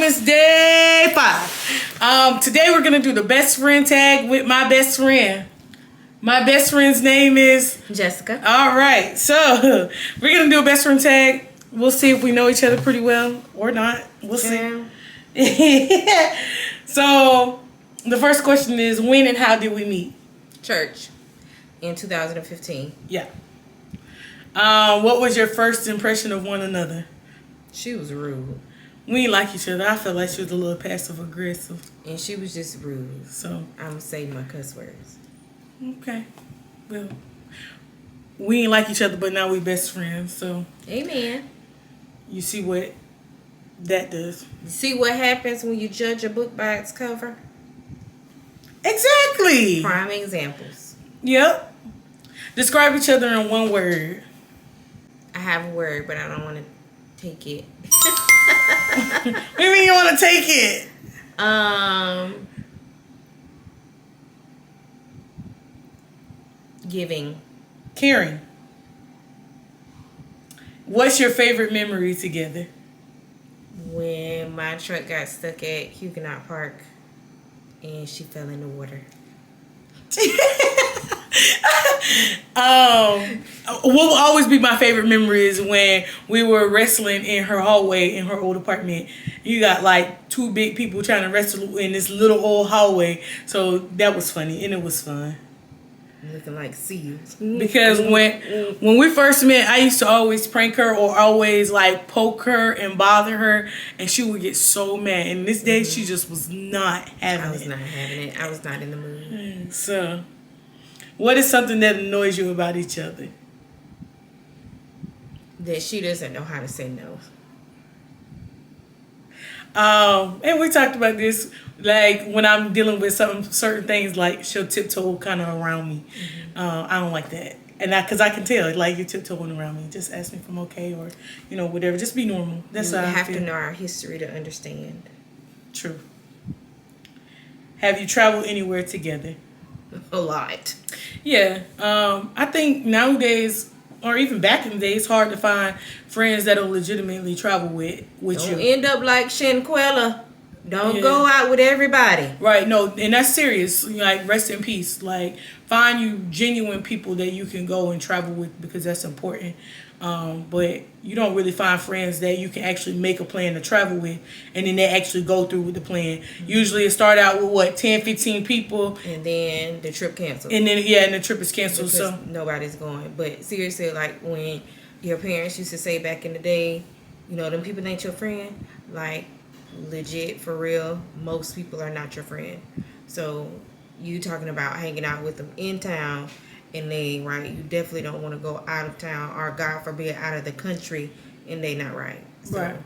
Vlogmas day 5. Today we're gonna do the best friend tag with my best friend. My best friend's name is Jessica. All right, so we're gonna do a best friend tag. We'll see if we know each other pretty well or not. We'll see. So the first question is, when and how did we meet? Church in 2015. Yeah. What was your first impression of one another? She was rude. We ain't like each other. I felt like she was a little passive aggressive. And she was just rude. So I'm going to say my cuss words. Okay. Well, we ain't like each other, but now we best friends. So amen. You see what that does. You see what happens when you judge a book by its cover? Exactly. Prime examples. Yep. Describe each other in one word. I have a word, but I don't want to take it. What do you mean you want to take it? Giving. Caring. What's your favorite memory together? When my truck got stuck at Huguenot Park and she fell in the water. What will always be my favorite memory is when we were wrestling in her hallway in her old apartment. You got like two big people trying to wrestle in this little old hallway. So that was funny and it was fun. Looking like seals. Because when we first met, I used to always prank her or always like poke her and bother her, and she would get so mad. And this day, she just was not having it. I was not having it. I was not in the mood. So, what is something that annoys you about each other? That she doesn't know how to say no. And we talked about this, like when I'm dealing with certain things, like she'll tiptoe kind of around me. I don't like that, and because I can tell, like you're tiptoeing around me. Just ask me if I'm okay, or whatever. Just be normal. That's how I have feel. to know our history to understand. True. Have you traveled anywhere together? A lot. Yeah. I think nowadays, or even back in the day, it's hard to find friends that'll legitimately travel with Don't you. end up like Shanquella. Don't go out with everybody. Right, no, and that's serious. Like, rest in peace. Like, find you genuine people that you can go and travel with, because that's important. But you don't really find friends that you can actually make a plan to travel with, and then they actually go through with the plan. Usually it start out with 10, 15 people, and then the trip canceled. And then and the trip is canceled, because so nobody's going. But seriously, like when your parents used to say back in the day, them people ain't your friend. Like, legit, for real, most people are not your friend. So you talking about hanging out with them in town, and they right, you definitely don't want to go out of town, or God forbid out of the country, and they not right. So right.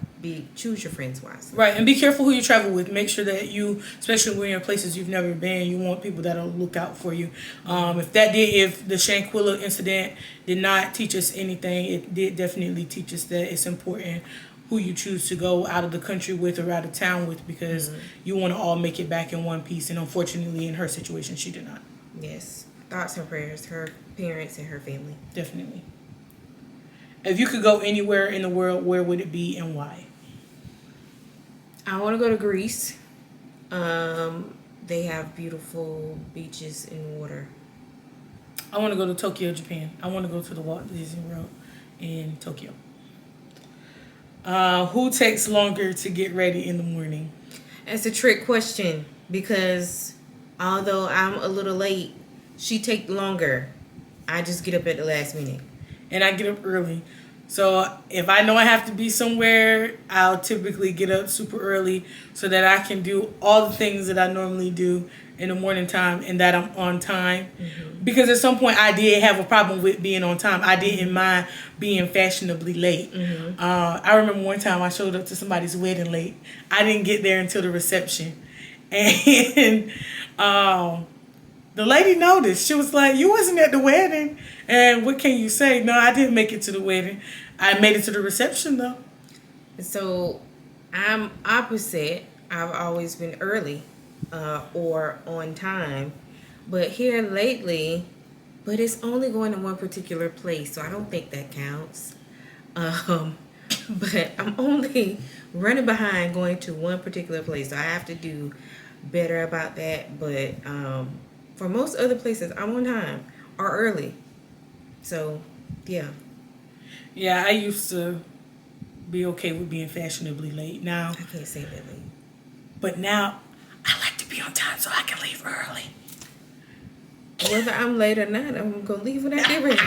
Choose your friends wisely. Right, and be careful who you travel with. Make sure that you, especially when you're in places you've never been, you want people that'll look out for you. If the Shanquella incident did not teach us anything, it did definitely teach us that it's important who you choose to go out of the country with or out of town with, because you want to all make it back in one piece. And unfortunately, in her situation, she did not. Yes. Thoughts and prayers, her parents and her family. Definitely. If you could go anywhere in the world, where would it be and why? I want to go to Greece. They have beautiful beaches and water. I want to go to Tokyo, Japan. I want to go to the Walt Disney World in Tokyo. Who takes longer to get ready in the morning? That's a trick question, because although I'm a little late, she take longer. I just get up at the last minute. And I get up early. So if I know I have to be somewhere, I'll typically get up super early so that I can do all the things that I normally do in the morning time, and that I'm on time. Because at some point I did have a problem with being on time. I didn't mind being fashionably late. I remember one time I showed up to somebody's wedding late. I didn't get there until the reception. And the lady noticed. She was like, "You wasn't at the wedding." And what can you say? No, I didn't make it to the wedding. I made it to the reception, though. So I'm opposite. I've always been early or on time. But here lately, but it's only going to one particular place, so I don't think that counts. but I'm only running behind going to one particular place. So I have to do better about that. But for most other places, I'm on time or early. So, yeah. Yeah, I used to be okay with being fashionably late now. I can't say that late. But now, I like to be on time so I can leave early. Whether I'm late or not, I'm going to leave when I get ready.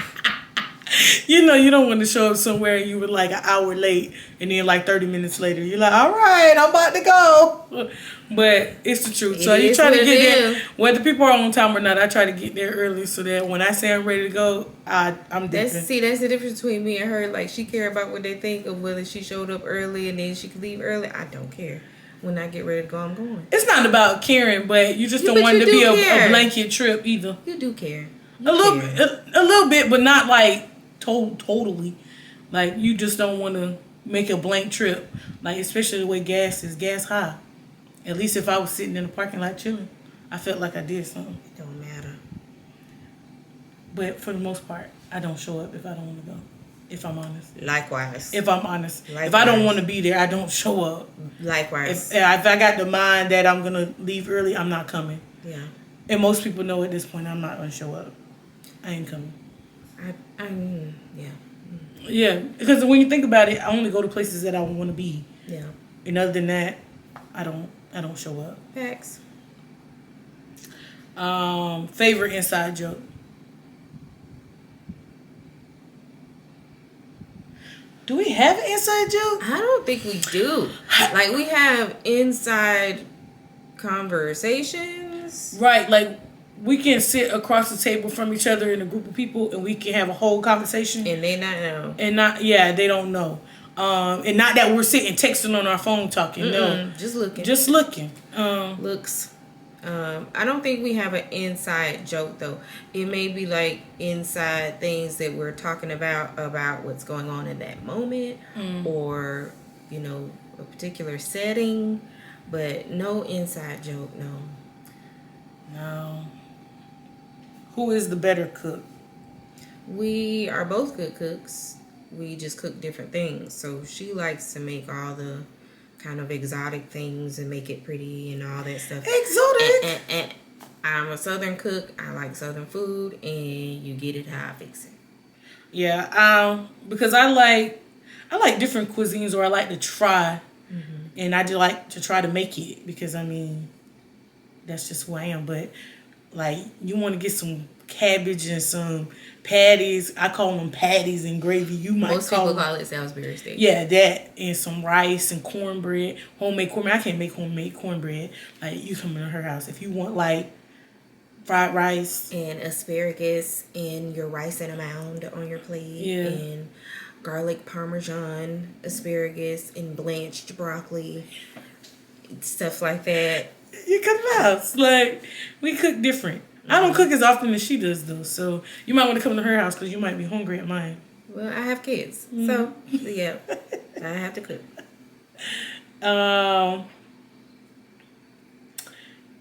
You know, you don't want to show up somewhere and you were like an hour late, and then like 30 minutes later, you're like, all right, I'm about to go. But it's the truth. So you try to get there, whether people are on time or not, I try to get there early so that when I say I'm ready to go, I'm different. That's the difference between me and her. Like, she care about what they think of whether she showed up early and then she could leave early. I don't care. When I get ready to go, I'm going. It's not about caring, but you just don't want it to be a blanket trip either. You do care. A little bit, but not like totally. Like, you just don't want to make a blank trip. Like, especially the way gas high. At least if I was sitting in the parking lot chilling, I felt like I did something. It don't matter. But for the most part, I don't show up if I don't want to go. If I'm honest. Likewise. If I'm honest. Likewise. If I don't want to be there, I don't show up. Likewise. If I got the mind that I'm going to leave early, I'm not coming. Yeah. And most people know at this point I'm not going to show up. I ain't coming. Yeah. Yeah, because when you think about it, I only go to places that I want to be. Yeah. And other than that, I don't show up. Facts. Favorite inside joke. Do we have an inside joke? I don't think we do. Like, we have inside conversations. Right, like we can sit across the table from each other in a group of people and we can have a whole conversation. And they not know. They don't know. And not that we're sitting texting on our phone talking. No. Just looking. Just looking. Looks. I don't think we have an inside joke, though. It may be like inside things that we're talking about what's going on in that moment, or, you know, a particular setting, but no inside joke, no. No. Who is the better cook? We are both good cooks. We just cook different things. So she likes to make all the kind of exotic things and make it pretty and all that stuff. Exotic? And I'm a Southern cook. I like Southern food, and you get it how I fix it. Yeah, because I like different cuisines, or I like to try, and I do like to try to make it because, I mean, that's just who I am. But like, you want to get some cabbage and some patties. I call them patties and gravy. You might Most people call it Salisbury steak. Yeah, that, and some rice and cornbread, homemade cornbread. I can't make homemade cornbread. Like, you come to her house if you want like fried rice and asparagus and your rice in a mound on your plate, and garlic parmesan asparagus and blanched broccoli, stuff like that. You come to my house. Like, we cook different. I don't cook as often as she does, though. So you might want to come to her house because you might be hungry at mine. Well, I have kids, so yeah, I have to cook.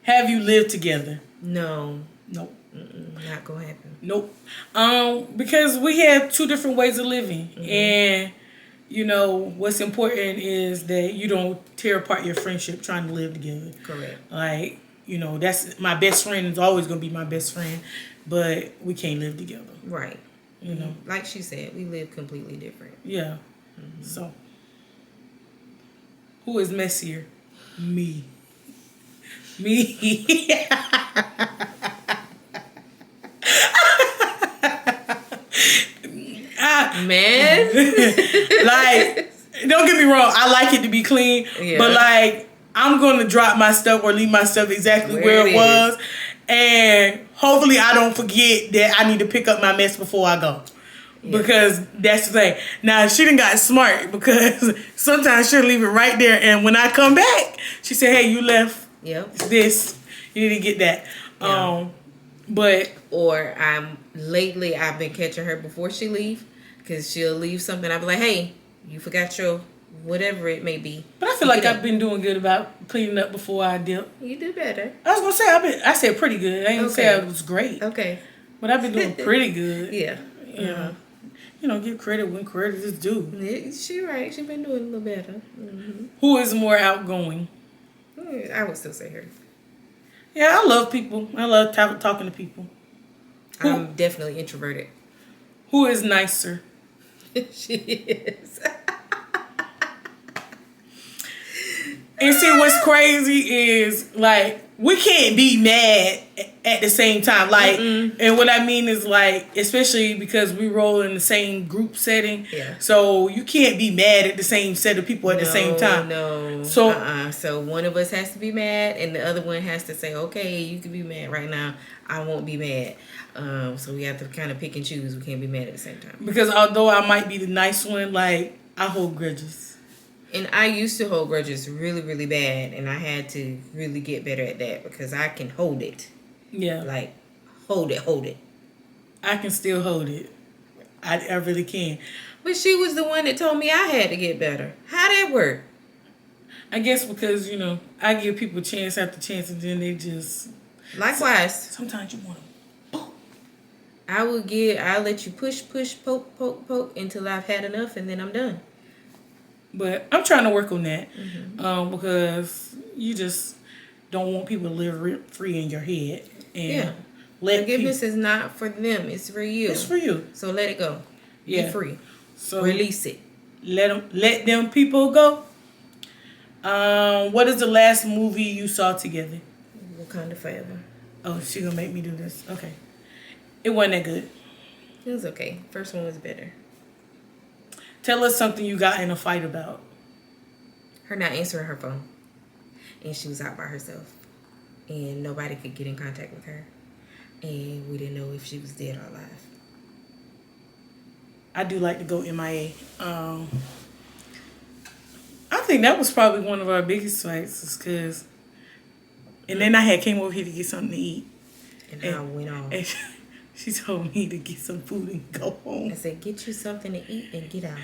Have you lived together? No. Nope. Not gonna happen. Nope. Because we have two different ways of living, and you know what's important is that you don't tear apart your friendship trying to live together. Correct. Like, you know, that's my best friend is always gonna be my best friend, but we can't live together. Right. You know, like she said, we live completely different. Yeah. So, who is messier? Me. Man. Like, don't get me wrong, I like it to be clean, but like, I'm going to drop my stuff or leave my stuff exactly where it was, and hopefully I don't forget that I need to pick up my mess before I go. Because that's the thing. Now, she done got smart, because sometimes she'll leave it right there, and when I come back, she said, hey, you left this. You need to get that. Lately I've been catching her before she leave, because she'll leave something. I'll be like, hey, you forgot your whatever it may be. But I feel like I've been doing good about cleaning up before I dip. You do better. I was going to say, I said pretty good. I didn't say I was great. Okay. But I've been doing pretty good. Yeah. Yeah. give credit when credit is due. Yeah, she right. She been doing a little better. Who is more outgoing? I would still say her. Yeah, I love people. I love talking to people. I'm definitely introverted. Who is nicer? She is. And see, what's crazy is, like, we can't be mad at the same time. Like, and what I mean is, like, especially because we roll in the same group setting. Yeah. So you can't be mad at the same set of people at the same time. No. So one of us has to be mad, and the other one has to say, "Okay, you can be mad right now. I won't be mad." So we have to kind of pick and choose. We can't be mad at the same time. Because although I might be the nice one, like, I hold grudges. And I used to hold grudges really, really bad, and I had to really get better at that because I can hold it. Yeah. Like, hold it. I can still hold it. I really can. But she was the one that told me I had to get better. How that work? I guess because, I give people chance after chance, and then they just... Likewise. Sometimes you want to... I'll let you push, poke until I've had enough, and then I'm done. But I'm trying to work on that. Because you just don't want people to live free in your head. And forgiveness is not for them. It's for you. It's for you. So let it go. Be free. So release it. Let them people go. What is the last movie you saw together? Wakanda Forever. Oh, she gonna make me do this. Okay. It wasn't that good. It was okay. First one was better. Tell us something you got in a fight about. Her not answering her phone. And she was out by herself. And nobody could get in contact with her. And we didn't know if she was dead or alive. I do like to go MIA. I think that was probably one of our biggest fights, because... And then I had came over here to get something to eat. And I went on. And she told me to get some food and go home. I said, get you something to eat and get out.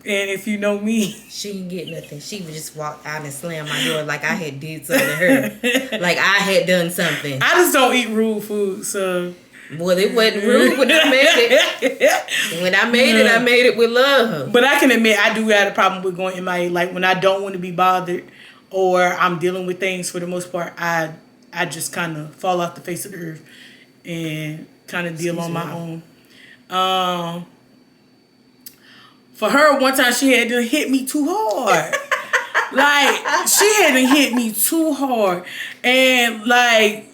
And if you know me... She didn't get nothing. She would just walk out and slam my door like I had did something to her. Like I had done something. I just don't eat rude food, so... Well, it wasn't rude when I made it. When I made it with love. But I can admit, I do have a problem with going MIA. Like, when I don't want to be bothered or I'm dealing with things, for the most part, I just kind of fall off the face of the earth and kind of deal on my own. For her, one time she had to hit me too hard. Like, she had to hit me too hard. And, like...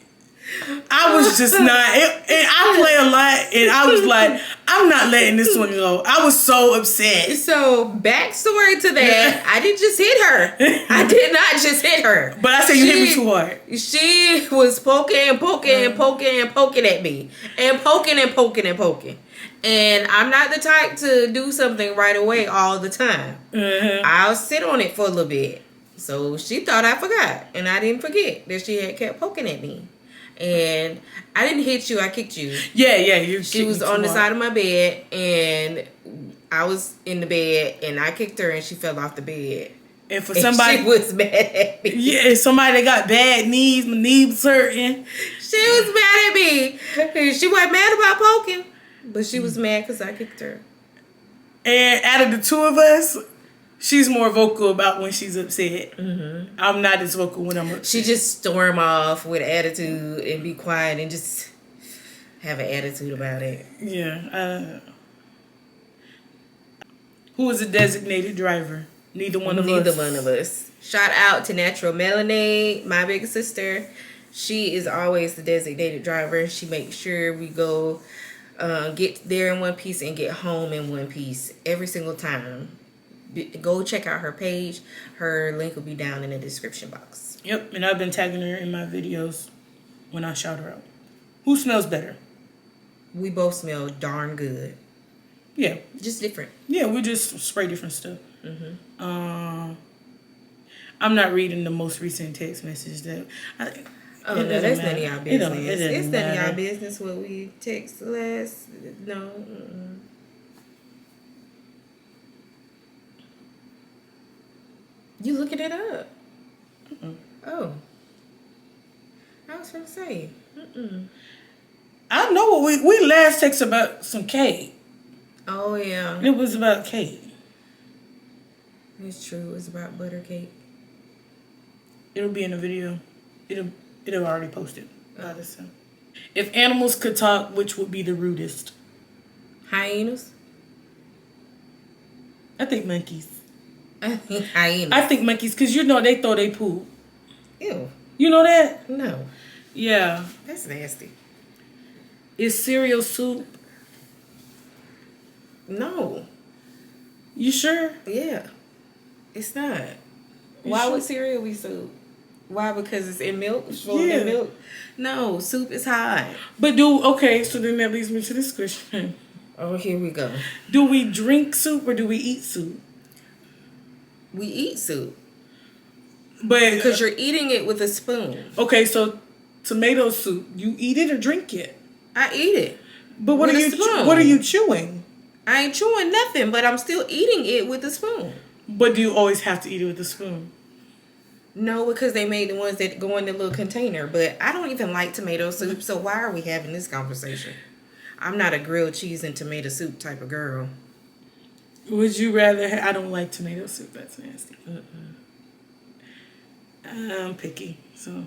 I was just not, and I play a lot, and I was like, I'm not letting this one go. I was so upset. So, backstory to that, I didn't just hit her. I did not just hit her. But I said you hit me too hard. She was poking at me. And poking. And I'm not the type to do something right away all the time. I'll sit on it for a little bit. So, she thought I forgot, and I didn't forget that she had kept poking at me. And I didn't hit you, I kicked you. Yeah. She was on the side of my bed, and I was in the bed, and I kicked her, and she fell off the bed. And for somebody... she was mad at me. Yeah, somebody that got bad knees, my knees hurting. She was mad at me. She wasn't mad about poking, but she was mad because I kicked her. And out of the two of us... She's more vocal about when she's upset. I'm not as vocal when I'm upset. She just storm off with attitude and be quiet and just have an attitude about it. Yeah. Who is a designated driver? Neither one of us. Shout out to Natural Melanaid, my big sister. She is always the designated driver. She makes sure we go get there in one piece and get home in one piece every single time. Go check out her page. Her link will be down in the description box. Yep, and I've been tagging her in my videos when I shout her out. Who smells better? We both smell darn good. Yeah. Just different. Yeah, we just spray different stuff. I'm not reading the most recent text message that... No, that's none of y'all business. It's none of y'all matter. business what we text last. No. You looking it up? Oh. I was going to say. I know what we last text about some cake. Oh yeah, It was about cake. it's true. It's about butter cake. It'll be in the video. It'll already posted by this time. If animals could talk, which would be the rudest? Hyenas. I think monkeys. I think hyenas. I think monkeys, because you know they throw they poop. Ew. You know that? No, Yeah. that's nasty. Is cereal soup? No. You sure? Yeah. It's not. You Why sure? would cereal be soup? Why? Because it's in milk? It's flowing Yeah. in milk? No, soup is hot. But okay, so then that leads me to this question. Oh, here we go. Do we drink soup or do we eat soup? We eat soup. But Because you're eating it with a spoon. okay, so tomato soup, you eat it or drink it? I eat it. But what With are a you spoon. what are you chewing? I ain't chewing nothing, but I'm still eating it with a spoon. But do you always have to eat it with a spoon? No, because they made the ones that go in the little container. But I don't even like tomato soup, so why are we having this conversation? I'm not a grilled cheese and tomato soup type of girl. Would you rather? I don't like tomato soup. That's nasty. I'm picky. So,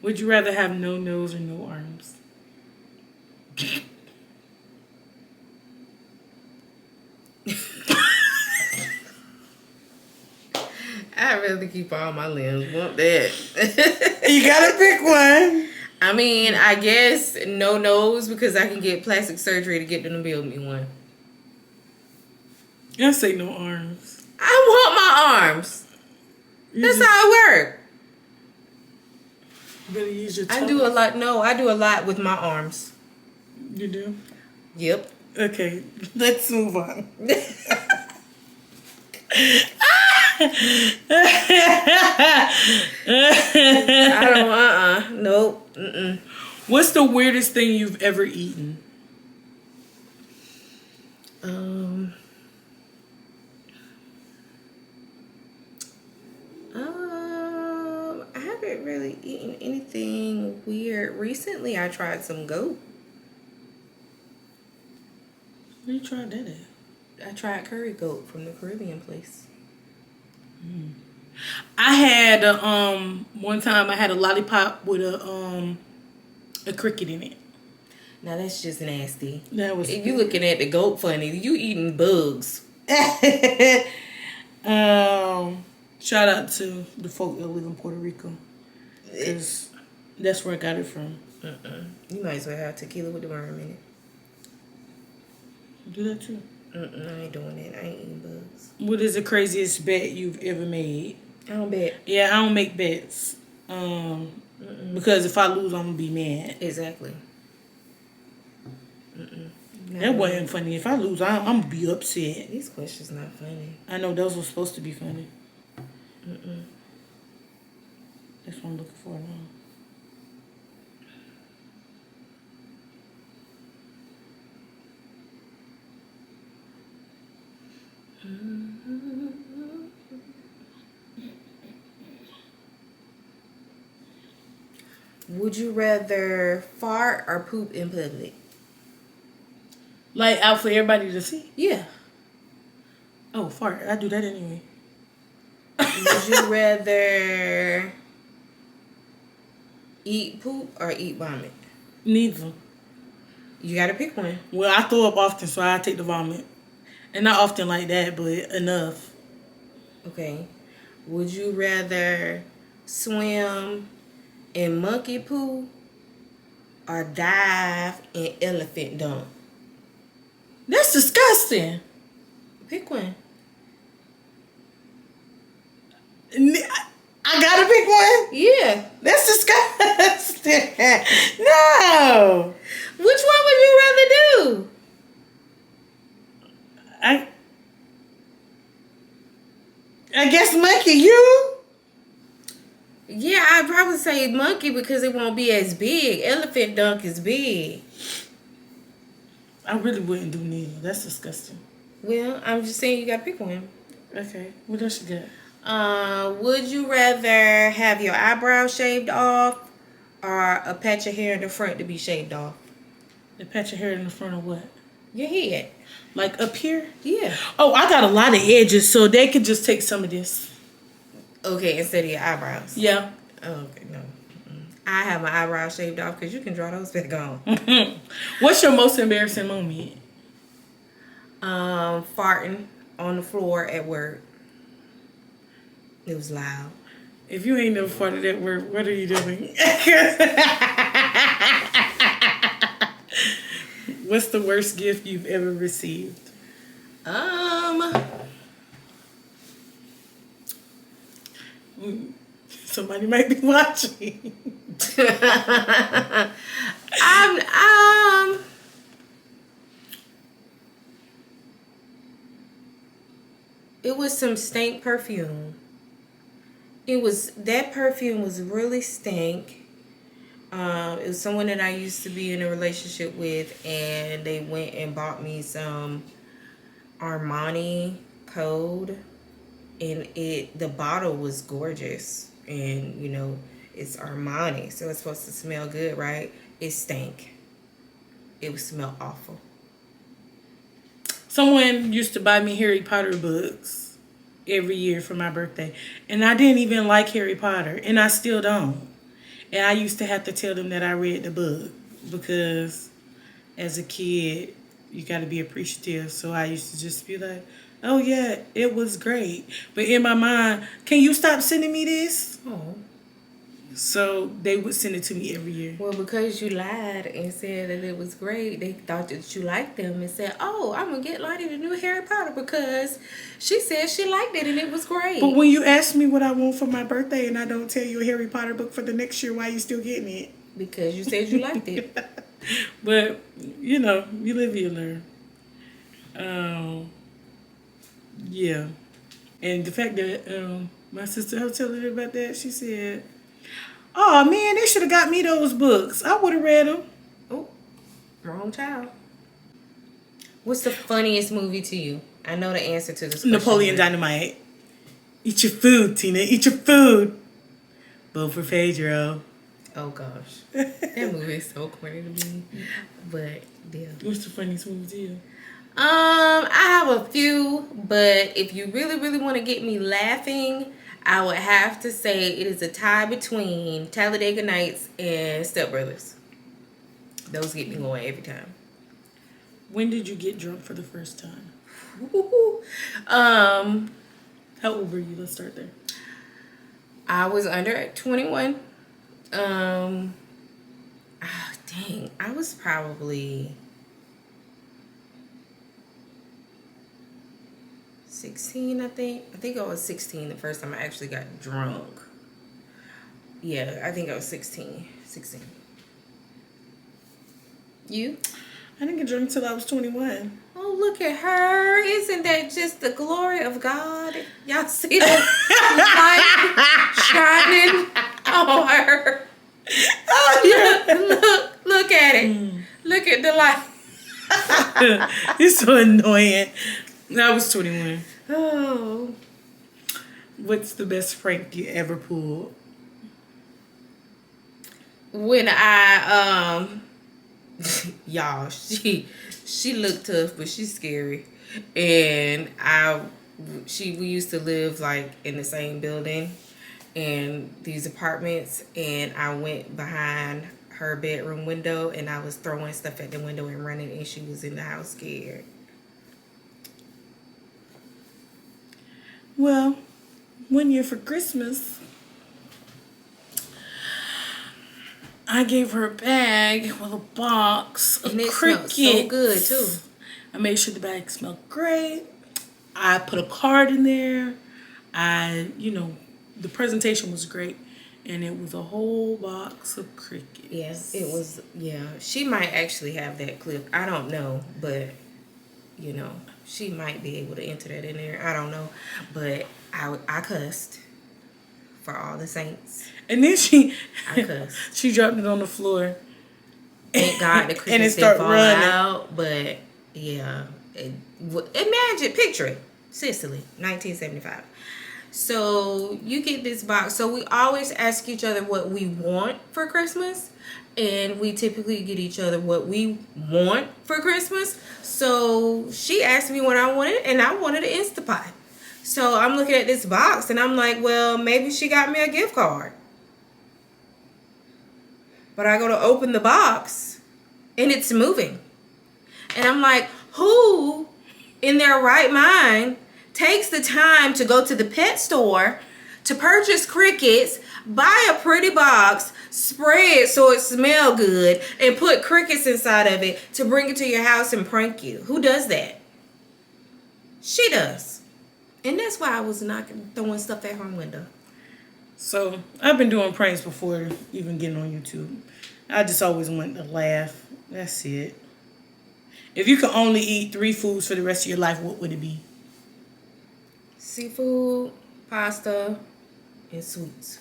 would you rather have no nose or no arms? I'd rather keep all my limbs. Want that? You gotta pick one. I mean, I guess no nose because I can get plastic surgery to get them to build me one. I say no arms. I want my arms. That's how it works. Better use your I tongue. do a lot. No, I do a lot with my arms. You do? Yep. Okay, let's move on. I don't. Nope. Mm-mm. What's the weirdest thing you've ever eaten? I haven't really eaten anything weird. Recently, I tried some goat. Where you tried that at? I tried curry goat from the Caribbean place. I had one time I had a lollipop with a cricket in it. Now that's just nasty. That was You looking at the goat funny. You eating bugs. Shout out to the folk that live in Puerto Rico, because that's where I got it from. You might as well have tequila with the worm in it. Do that too. I ain't doing it. I ain't eating bugs. What is the craziest bet you've ever made? I don't bet. Yeah, I don't make bets. Because if I lose, I'm gonna be mad. Exactly. That wasn't funny. If I lose, I'm gonna be upset. These questions not funny. I know those were supposed to be funny. That's what I'm looking for now. Would you rather fart or poop in public? Like out for everybody to see? Yeah. Oh, fart. I do that anyway. Would you rather eat poop or eat vomit? Neither. You gotta pick one. Well, I throw up often, so I take the vomit. And not often like that, but enough. Okay. Would you rather swim in monkey poo or dive in elephant dung? That's disgusting. Pick one. I gotta pick one? Yeah. That's disgusting. No. Which one would you rather do? I guess monkey, you? Yeah, I'd probably say monkey because it won't be as big. Elephant dunk is big. I really wouldn't do neither. That's disgusting. Well, I'm just saying you gotta pick one. Okay. What else you got? Would you rather have your eyebrows shaved off or a patch of hair in the front to be shaved off? They pat your hair in the front of what? Your head. Like up here? Yeah. Oh, I got a lot of edges, so they could just take some of this. Okay, instead of your eyebrows. Yeah. Okay, no. I have my eyebrows shaved off because you can draw those back on. What's your most embarrassing moment? Farting on the floor at work. It was loud. If you ain't never farted at work, what are you doing? What's the worst gift you've ever received? Somebody might be watching. It was some stank perfume. That perfume was really stank. It was someone that I used to be in a relationship with, and they went and bought me some Armani Code, and the bottle was gorgeous, and it's Armani, so it's supposed to smell good, right? It stank. It would smell awful. Someone used to buy me Harry Potter books every year for my birthday, and I didn't even like Harry Potter, and I still don't. And I used to have to tell them that I read the book because as a kid, you got to be appreciative. So I used to just be like, oh, yeah, it was great. But in my mind, can you stop sending me this? Oh. So they would send it to me every year. Well, because you lied and said that it was great, they thought that you liked them and said, oh, I'm going to get Lottie the new Harry Potter because she said she liked it and it was great. But when you ask me what I want for my birthday and I don't tell you a Harry Potter book for the next year, why are you still getting it? Because you said you liked it. But, you live, you learn. Yeah. And the fact that my sister, I was telling her about that, she said, oh, man, they should have got me those books. I would have read them. Oh, wrong child. What's the funniest movie to you? I know the answer to this question. Napoleon Dynamite. Eat your food, Tina. Eat your food. Vote for Pedro. Oh, gosh. That movie is so corny to me. But, yeah. What's the funniest movie to you? I have a few, but if you really, really want to get me laughing, I would have to say it is a tie between Talladega Nights and Step Brothers. Those get me going every time. When did you get drunk for the first time? How old were you? Let's start there. I was under 21. Dang, I was probably 16, I think. I think I was 16 the first time I actually got drunk. Yeah, I think I was 16. You? I didn't get drunk until I was 21. Oh, look at her. Isn't that just the glory of God? Y'all see the light shining on her? Oh, yeah. Look at it. Look at the light. You're so annoying. I was 21. Oh. What's the best prank you ever pulled? When I y'all, she looked tough, but she's scary. And we used to live like in the same building and these apartments, and I went behind her bedroom window and I was throwing stuff at the window and running, and she was in the house scared. Well, one year for Christmas, I gave her a bag with a box of and it crickets. smelled so good too. I made sure the bag smelled great. I put a card in there. The presentation was great. And it was a whole box of crickets. Yes, it was. Yeah, she might actually have that clip. I don't know, but she might be able to enter that in there. I don't know, but I cussed for all the saints. And then I cussed. She dropped it on the floor. Thank God the crickets didn't fall out. But yeah, imagine, picture it, Sicily, 1975. So you get this box. So we always ask each other what we want for Christmas. and we typically get each other what we want for Christmas. So she asked me what I wanted, and I wanted an Instapot. So I'm looking at this box, and I'm like, well, maybe she got me a gift card. But I go to open the box, and it's moving. And I'm like, who in their right mind takes the time to go to the pet store to purchase crickets, buy a pretty box, spray it so it smell good, and put crickets inside of it to bring it to your house and prank you? Who does that? She does. And that's why I was not throwing stuff at her window. So I've been doing pranks before even getting on YouTube. I just always wanted to laugh. That's it. If you could only eat 3 foods for the rest of your life, what would it be? Seafood, pasta, and sweets.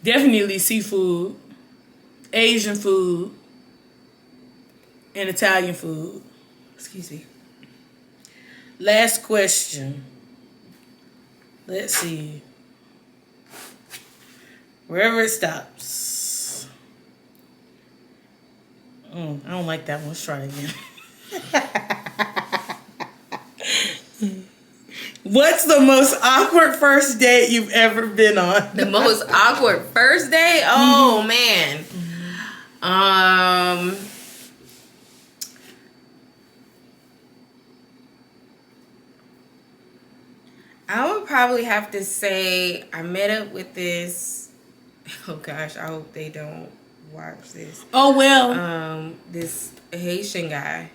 Definitely seafood, Asian food, and Italian food. Excuse me. Last question. Let's see. Wherever it stops. I don't like that one. Let's try it again. What's the most awkward first date you've ever been on? The most awkward first date? Oh, man. I would probably have to say I met up with this. Oh gosh, I hope they don't watch this. Oh well. This Haitian guy,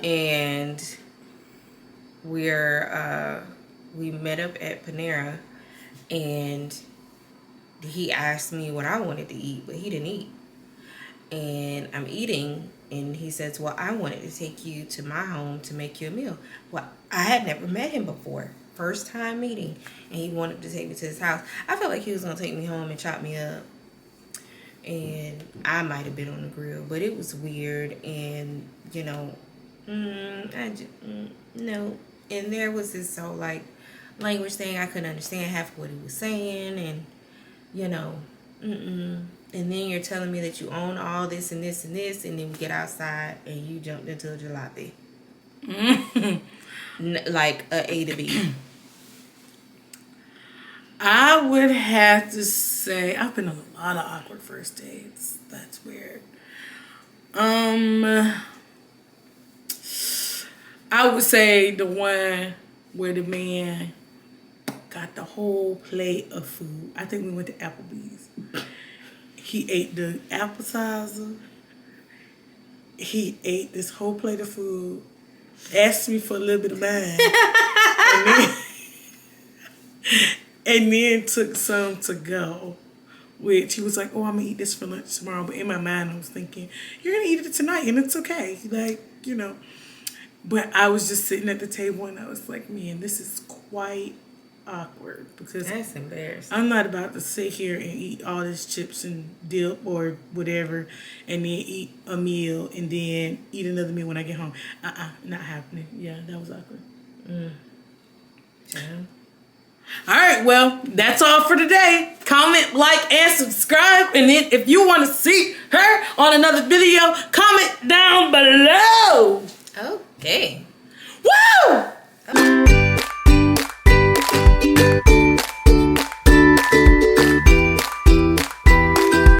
and we met up at Panera, and he asked me what I wanted to eat, but he didn't eat. And I'm eating, and he says, well, I wanted to take you to my home to make you a meal. Well, I had never met him before. First time meeting, and he wanted to take me to his house. I felt like he was going to take me home and chop me up. And I might have been on the grill, but it was weird. And, you know, no. And there was this whole, like, language thing. I couldn't understand half of what he was saying. And, you know, And then you're telling me that you own all this and this and this. And then we get outside and you jumped into a jalopy. Like A to B. I would have to say I've been on a lot of awkward first dates. That's weird. I would say the one where the man got the whole plate of food. I think we went to Applebee's. He ate the appetizer. He ate this whole plate of food. Asked me for a little bit of mine. and then took some to go. Which he was like, oh, I'm going to eat this for lunch tomorrow. But in my mind, I was thinking, you're going to eat it tonight and it's okay. Like, you know. But I was just sitting at the table and I was like, man, this is quite awkward. Because that's embarrassing. I'm not about to sit here and eat all this chips and dip or whatever and then eat a meal and then eat another meal when I get home. Not happening. Yeah, that was awkward. Yeah. All right, well, that's all for today. Comment, like, and subscribe. And then if you want to see her on another video, comment down below. Okay. Woo!